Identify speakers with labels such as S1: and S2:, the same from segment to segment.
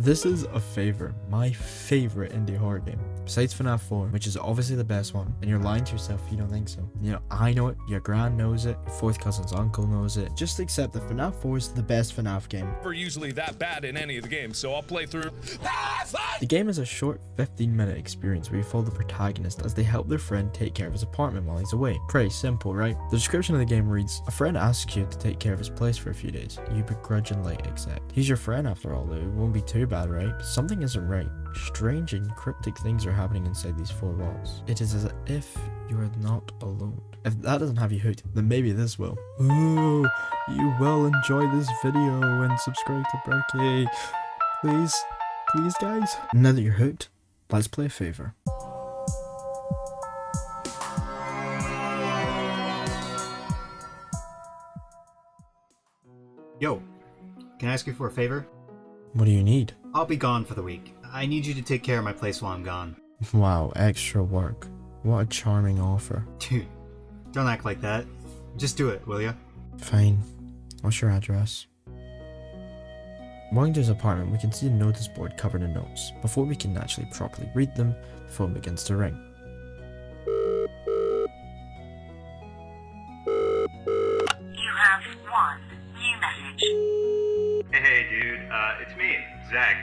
S1: This is a favorite, my favorite indie horror game. Besides FNAF 4, which is obviously the best one, and you're lying to yourself if you don't think so. You know, I know it, your gran knows it, your fourth cousin's uncle knows it. Just accept that FNAF 4 is the best FNAF game.
S2: We're usually that bad in any of the games, so I'll play through.
S1: The game is a short 15-minute experience where you follow the protagonist as they help their friend take care of his apartment while he's away. Pretty simple, right? The description of the game reads, a friend asks you to take care of his place for a few days. You begrudgingly accept. He's your friend after all, though. It won't be too bad, right? Something isn't right. Strange and cryptic things are happening inside these four walls. It is as if you are not alone. If that doesn't have you hooked, then maybe this will. Ooh, you will enjoy this video and subscribe to Burkey. Please, guys. Now that you're hooked, let's play a favor.
S3: Yo, can I ask you for a favor?
S1: What do you need?
S3: I'll be gone for the week. I need you to take care of my place while I'm gone.
S1: Wow, extra work. What a charming offer.
S3: Dude, don't act like that. Just do it, will ya?
S1: Fine. What's your address? Walking to his apartment, we can see a notice board covered in notes. Before we can actually properly read them, the phone begins to ring.
S4: You have one new message.
S3: Hey dude, it's me, Zach.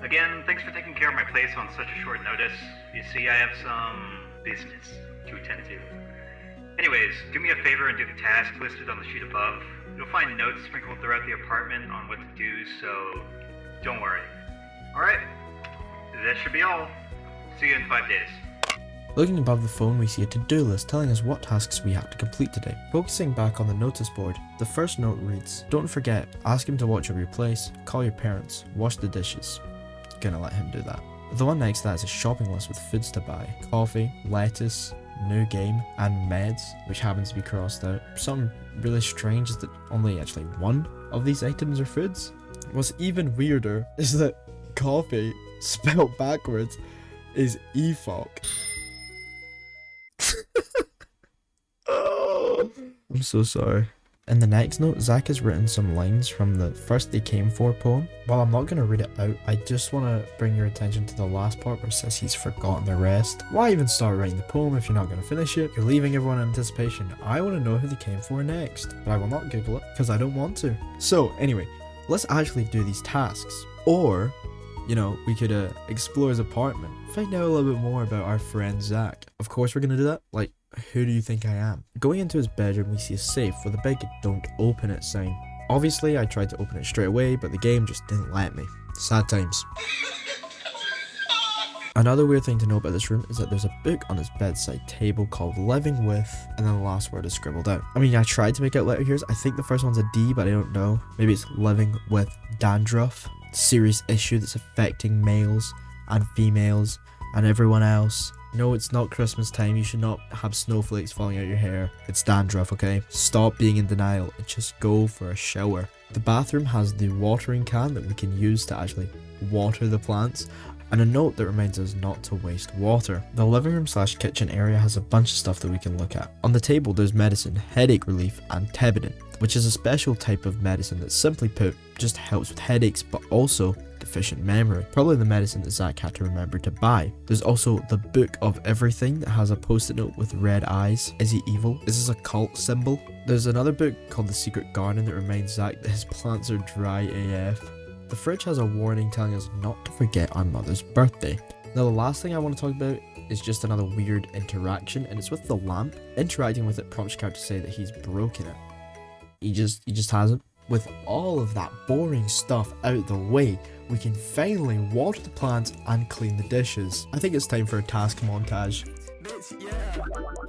S3: Again, thanks for taking care of my place on such a short notice. You see, I have some business to attend to. Anyways, do me a favor and do the task listed on the sheet above. You'll find notes sprinkled throughout the apartment on what to do, so don't worry. Alright, that should be all. See you in 5 days.
S1: Looking above the phone, we see a to-do list telling us what tasks we have to complete today. Focusing back on the notice board, the first note reads, don't forget, ask him to watch over your place, call your parents, wash the dishes. Gonna let him do that. The one next to that is a shopping list with foods to buy, coffee, lettuce, new game, and meds, which happens to be crossed out. Something really strange is that only actually one of these items are foods. What's even weirder is that coffee, spelled backwards, is EFOC. Oh, I'm so sorry. In the next note, Zach has written some lines from the First They Came For poem. While I'm not going to read it out, I just want to bring your attention to the last part where it says he's forgotten the rest. Why even start writing the poem if you're not going to finish it? You're leaving everyone in anticipation. I want to know who they came for next, but I will not Google it because I don't want to. So anyway, let's actually do these tasks. Or, you know, we could explore his apartment, find out a little bit more about our friend Zach. Of course we're going to do that. Like, who do you think I am? Going into his bedroom, we see a safe with a big "Don't open it" sign. Obviously, I tried to open it straight away, but the game just didn't let me. Sad times. Another weird thing to know about this room is that there's a book on his bedside table called Living With, and then the last word is scribbled out. I mean, I tried to make out letter here. I think the first one's a D, but I don't know. Maybe it's Living With Dandruff. Serious issue that's affecting males and females and everyone else. No, it's not Christmas time. You should not have snowflakes falling out your hair. It's dandruff, okay? Stop being in denial and just go for a shower. The bathroom has the watering can that we can use to actually water the plants, and a note that reminds us not to waste water. The living room / kitchen area has a bunch of stuff that we can look at. On the table there's medicine, headache relief, and Tebidin, which is a special type of medicine that, simply put, just helps with headaches but also deficient memory. Probably the medicine that Zach had to remember to buy. There's also the Book of Everything that has a post-it note with red eyes. Is he evil? Is this a cult symbol? There's another book called The Secret Garden that reminds Zach that his plants are dry AF. The fridge has a warning telling us not to forget our mother's birthday. Now the last thing I want to talk about is just another weird interaction, and it's with the lamp. Interacting with it prompts your character to say that he's broken it. He just hasn't. With all of that boring stuff out the way, we can finally water the plants and clean the dishes. I think it's time for a task montage.
S5: Bitch, yeah.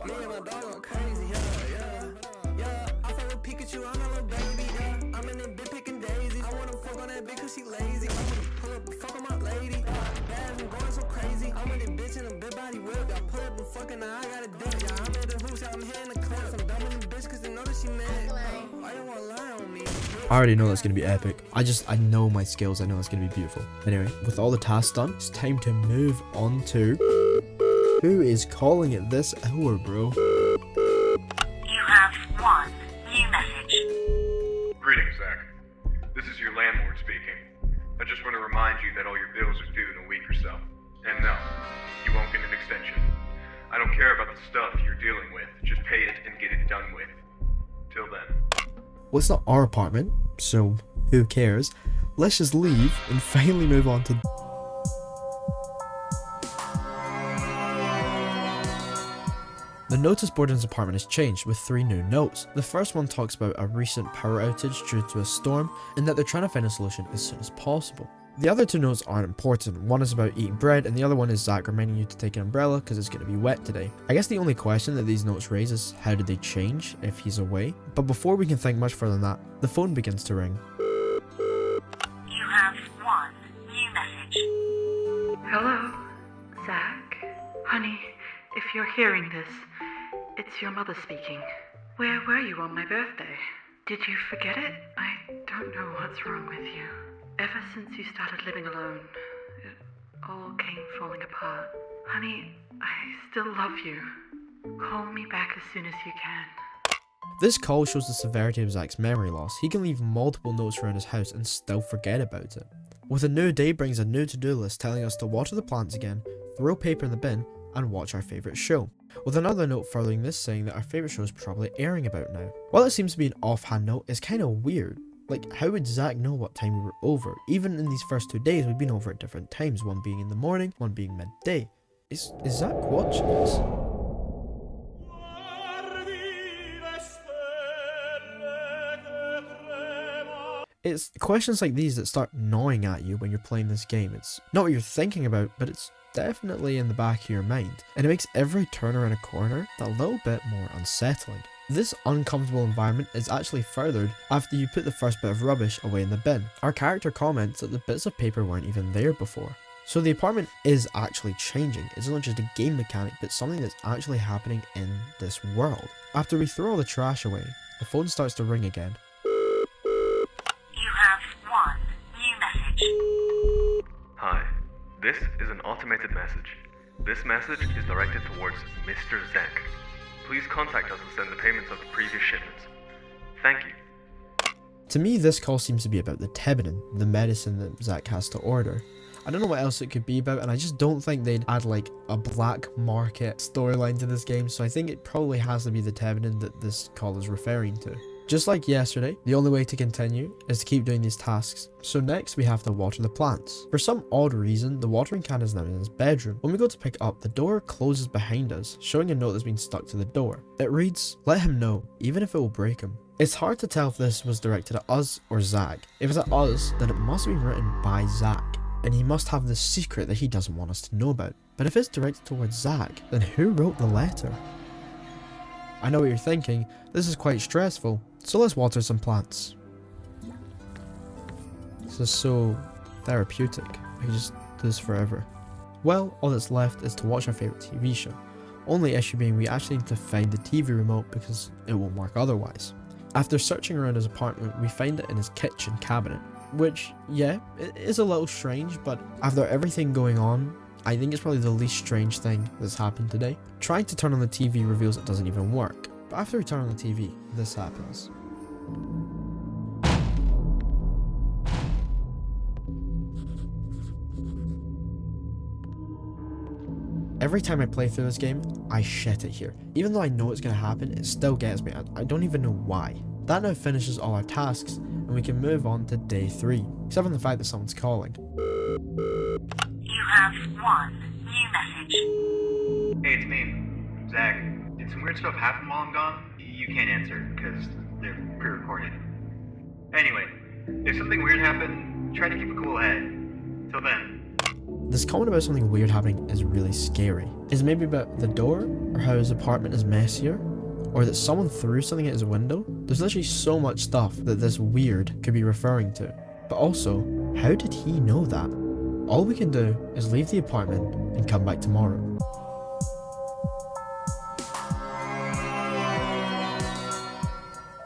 S5: Me and my dog are crazy, yeah. I fuck with Pikachu, I'm a little baby, yeah. I'm in that bit picking daisies. I wanna fuck on that bitch cause she lazy. I wanna pull up and fuck on my lady. Bad and going so crazy. I'm in that bitch in a big body whip. Y'all pull up and fucking now I got a dick. Yeah, I'm at the hoops, I'm hitting the clips. I'm dumbing the bitch cause they know that she mad. Why you wanna lie on me?
S1: I already know that's going to be epic. I know my skills. I know it's going to be beautiful. Anyway, with all the tasks done, it's time to move on to... Who is calling it this hour, bro?
S4: You have one new message.
S6: Greetings, Zach. This is your landlord speaking. I just want to remind you that all your bills are due in a week or so. And no, you won't get an extension. I don't care about the stuff you're dealing with. Just pay it and get it done with. Till then.
S1: Well, it's not our apartment, so who cares? Let's just leave and finally move on to... The notice board in his apartment has changed with 3 new notes. The first one talks about a recent power outage due to a storm and that they're trying to find a solution as soon as possible. The other 2 notes aren't important. One is about eating bread and the other one is Zach reminding you to take an umbrella because it's going to be wet today. I guess the only question that these notes raise is how did they change if he's away? But before we can think much further than that, the phone begins to ring.
S4: You have one new message.
S7: Hello, Zach. Honey, if you're hearing this, it's your mother speaking. Where were you on my birthday? Did you forget it? I don't know what's wrong with you. Ever since you started living alone, it all came falling apart. Honey, I still love you. Call me back as soon as you can.
S1: This call shows the severity of Zach's memory loss. He can leave multiple notes around his house and still forget about it. With a new day brings a new to-do list telling us to water the plants again, throw paper in the bin, and watch our favourite show. With another note furthering this saying that our favourite show is probably airing about now. While it seems to be an offhand note, it's kind of weird. Like, how would Zach know what time we were over? Even in these first 2 days, we've been over at different times, one being in the morning, one being midday. Is Zach watching us? It's questions like these that start gnawing at you when you're playing this game. It's not what you're thinking about, but it's definitely in the back of your mind. And it makes every turn around a corner a little bit more unsettling. This uncomfortable environment is actually furthered after you put the first bit of rubbish away in the bin. Our character comments that the bits of paper weren't even there before. So the apartment is actually changing. It's not just a game mechanic, but something that's actually happening in this world. After we throw all the trash away, the phone starts to ring again.
S4: You have one new message.
S6: Hi, this is an automated message. This message is directed towards Mr. Zach. Please contact us to send the payments of the previous shipments. Thank you.
S1: To me, this call seems to be about the Tebinin, the medicine that Zach has to order. I don't know what else it could be about, and I just don't think they'd add like a black market storyline to this game, so I think it probably has to be the Tebinin that this call is referring to. Just like yesterday, the only way to continue is to keep doing these tasks. So next we have to water the plants. For some odd reason, the watering can is now in his bedroom. When we go to pick up, the door closes behind us, showing a note that's been stuck to the door. It reads, "Let him know, even if it will break him." It's hard to tell if this was directed at us or Zach. If it's at us, then it must have been written by Zach, and he must have this secret that he doesn't want us to know about. But if it's directed towards Zach, then who wrote the letter? I know what you're thinking, this is quite stressful, so let's water some plants. This is so therapeutic, I could just do this forever. Well, all that's left is to watch our favourite TV show. Only issue being we actually need to find the TV remote because it won't work otherwise. After searching around his apartment, we find it in his kitchen cabinet, which, yeah, it is a little strange, but after everything going on, I think it's probably the least strange thing that's happened today. Trying to turn on the TV reveals it doesn't even work. But after we turn on the TV, this happens. Every time I play through this game, I shit it here. Even though I know it's going to happen, it still gets me. I don't even know why. That now finishes all our tasks, and we can move on to day 3. Except for the fact that someone's calling.
S4: You have one new message.
S3: Hey, it's me, Zach. Did some weird stuff happen while I'm gone? You can't answer, because they're pre-recorded. Anyway, if something weird happened, try to keep a cool head. Till then.
S1: This comment about something weird happening is really scary. Is it maybe about the door, or how his apartment is messier, or that someone threw something at his window? There's literally so much stuff that this weird could be referring to. But also, how did he know that? All we can do is leave the apartment and come back tomorrow.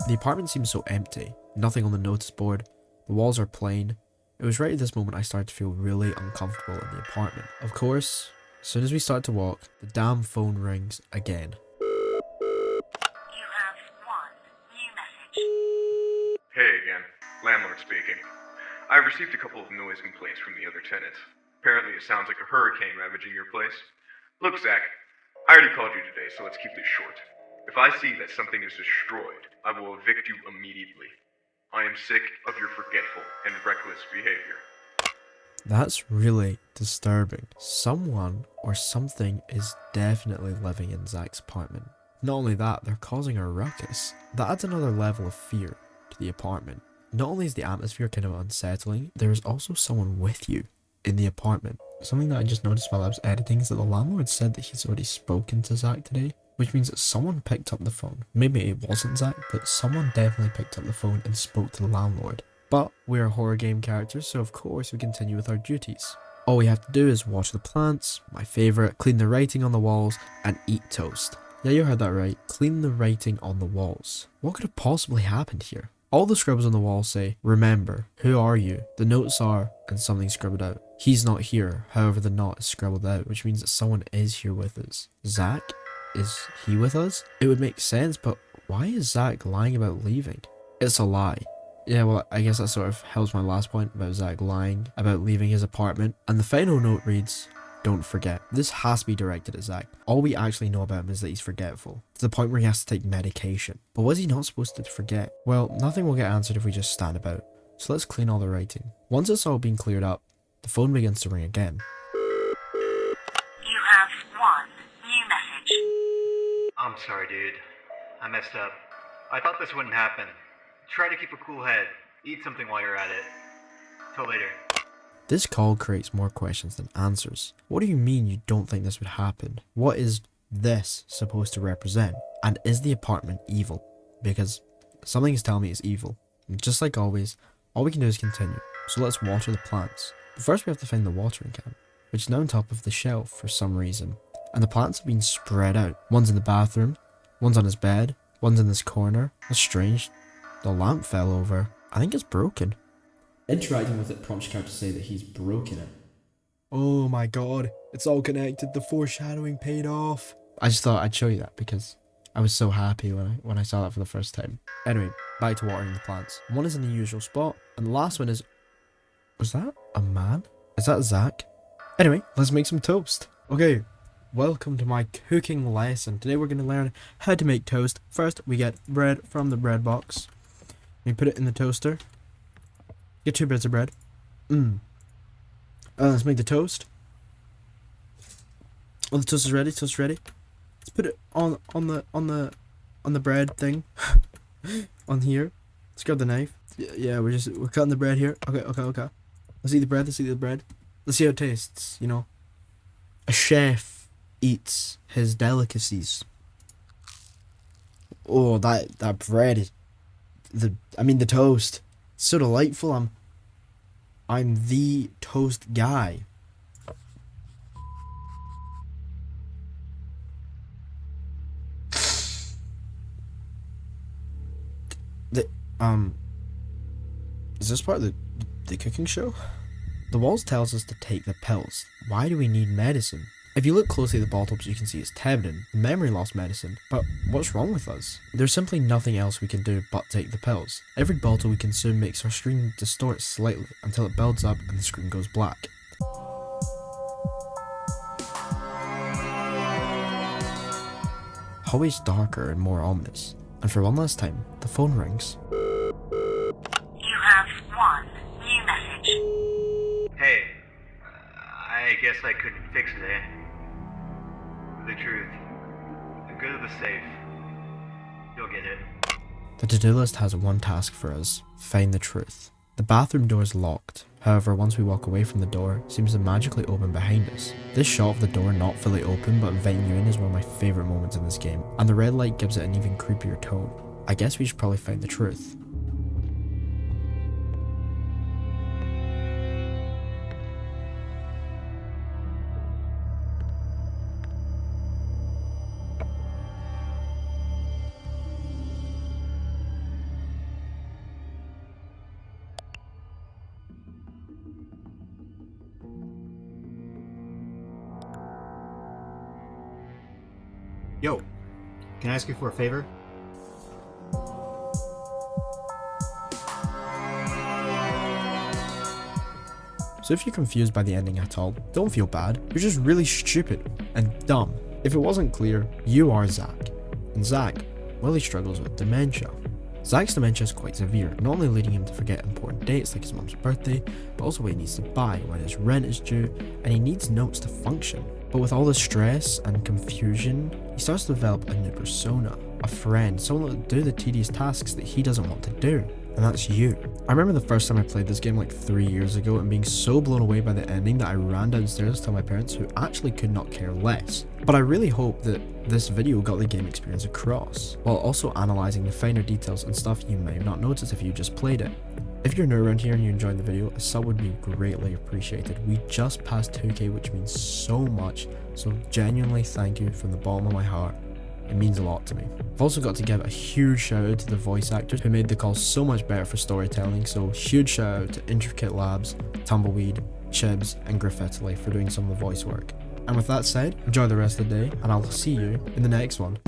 S1: The apartment seems so empty, nothing on the notice board, the walls are plain. It was right at this moment I started to feel really uncomfortable in the apartment. Of course, as soon as we start to walk, the damn phone rings again.
S4: You have one new message.
S6: Hey again, landlord speaking. I received a couple of noise complaints from the other tenants. Apparently it sounds like a hurricane ravaging your place. Look, Zach, I already called you today, so let's keep this short. If I see that something is destroyed, I will evict you immediately. I am sick of your forgetful and reckless behavior.
S1: That's really disturbing. Someone or something is definitely living in Zach's apartment. Not only that, they're causing a ruckus. That adds another level of fear to the apartment. Not only is the atmosphere kind of unsettling, there is also someone with you in the apartment. Something that I just noticed while I was editing is that the landlord said that he's already spoken to Zach today, which means that someone picked up the phone. Maybe it wasn't Zach, but someone definitely picked up the phone and spoke to the landlord. But we're horror game characters, so of course we continue with our duties. All we have to do is watch the plants, my favourite, clean the writing on the walls, and eat toast. Yeah, you heard that right. Clean the writing on the walls. What could have possibly happened here? All the scribbles on the wall say, remember, who are you? The notes are, and something scribbled out. He's not here, however the knot is scribbled out, which means that someone is here with us. Zach? Is he with us? It would make sense, but why is Zach lying about leaving? It's a lie. Yeah, well, I guess that sort of helps my last point about Zach lying about leaving his apartment. And the final note reads, don't forget. This has to be directed at Zach. All we actually know about him is that he's forgetful, to the point where he has to take medication. But what is he not supposed to forget? Well, nothing will get answered if we just stand about. So let's clean all the writing. Once it's all been cleared up, the phone begins to ring again.
S4: You have one new message.
S3: I'm sorry, dude. I messed up. I thought this wouldn't happen. Try to keep a cool head. Eat something while you're at it. Till later.
S1: This call creates more questions than answers. What do you mean you don't think this would happen? What is this supposed to represent? And is the apartment evil? Because something is telling me it's evil. And just like always, all we can do is continue. So let's water the plants. But first we have to find the watering can, which is now on top of the shelf for some reason. And the plants have been spread out. One's in the bathroom, one's on his bed, one's in this corner. That's strange. The lamp fell over. I think it's broken. Interacting with it prompts Car to say that he's broken it. Oh my god, it's all connected. The foreshadowing paid off. I just thought I'd show you that because I was so happy when I saw that for the first time. Anyway, back to watering the plants. One is in the usual spot, and the last one is... Was that a man? Is that Zach? Anyway, let's make some toast. Okay, welcome to my cooking lesson. Today we're going to learn how to make toast. First, we get bread from the bread box. We put it in the toaster. Get 2 bits of bread. Let's make the toast. Oh, the toast is ready. Toast is ready. Let's put it on the bread thing. On here. Let's grab the knife. Yeah, we're cutting the bread here. Okay. Let's eat the bread. Let's see how it tastes. You know, a chef eats his delicacies. Oh, that bread. The toast. So delightful. I'm the toast guy. Is this part of the cooking show? The walls tells us to take the pills. Why do we need medicine? If you look closely at the bottles, you can see it's Tevnin, memory loss medicine. But what's wrong with us? There's simply nothing else we can do but take the pills. Every bottle we consume makes our screen distort slightly until it builds up and the screen goes black. Hallway's darker and more ominous. And for one last time, the phone rings.
S4: You have one new message.
S3: Hey, I guess I couldn't fix it, eh? The truth. The good of the safe. You'll get it.
S1: The to-do list has one task for us: find the truth. The bathroom door is locked. However, once we walk away from the door, it seems to magically open behind us. This shot of the door not fully open but inviting you in is one of my favourite moments in this game, and the red light gives it an even creepier tone. I guess we should probably find the truth.
S8: Yo, can I ask you for a favor?
S1: So if you're confused by the ending at all, don't feel bad. You're just really stupid and dumb. If it wasn't clear, you are Zach. And Zach, well, he struggles with dementia. Zach's dementia is quite severe, not only leading him to forget important dates like his mum's birthday, but also what he needs to buy, when his rent is due, and he needs notes to function. But with all the stress and confusion, he starts to develop a new persona, a friend, someone that will do the tedious tasks that he doesn't want to do. And that's you. I remember the first time I played this game like 3 years ago and being so blown away by the ending that I ran downstairs to tell my parents, who actually could not care less. But I really hope that this video got the game experience across, while also analysing the finer details and stuff you may not notice if you just played it. If you're new around here and you enjoyed the video, a sub would be greatly appreciated. We just passed 2k, which means so much, so genuinely thank you from the bottom of my heart. It means a lot to me. I've also got to give a huge shout out to the voice actors who made the call so much better for storytelling, so huge shout out to Intricate Labs, Tumbleweed, Chibs and Graffitily for doing some of the voice work. And with that said, enjoy the rest of the day and I'll see you in the next one.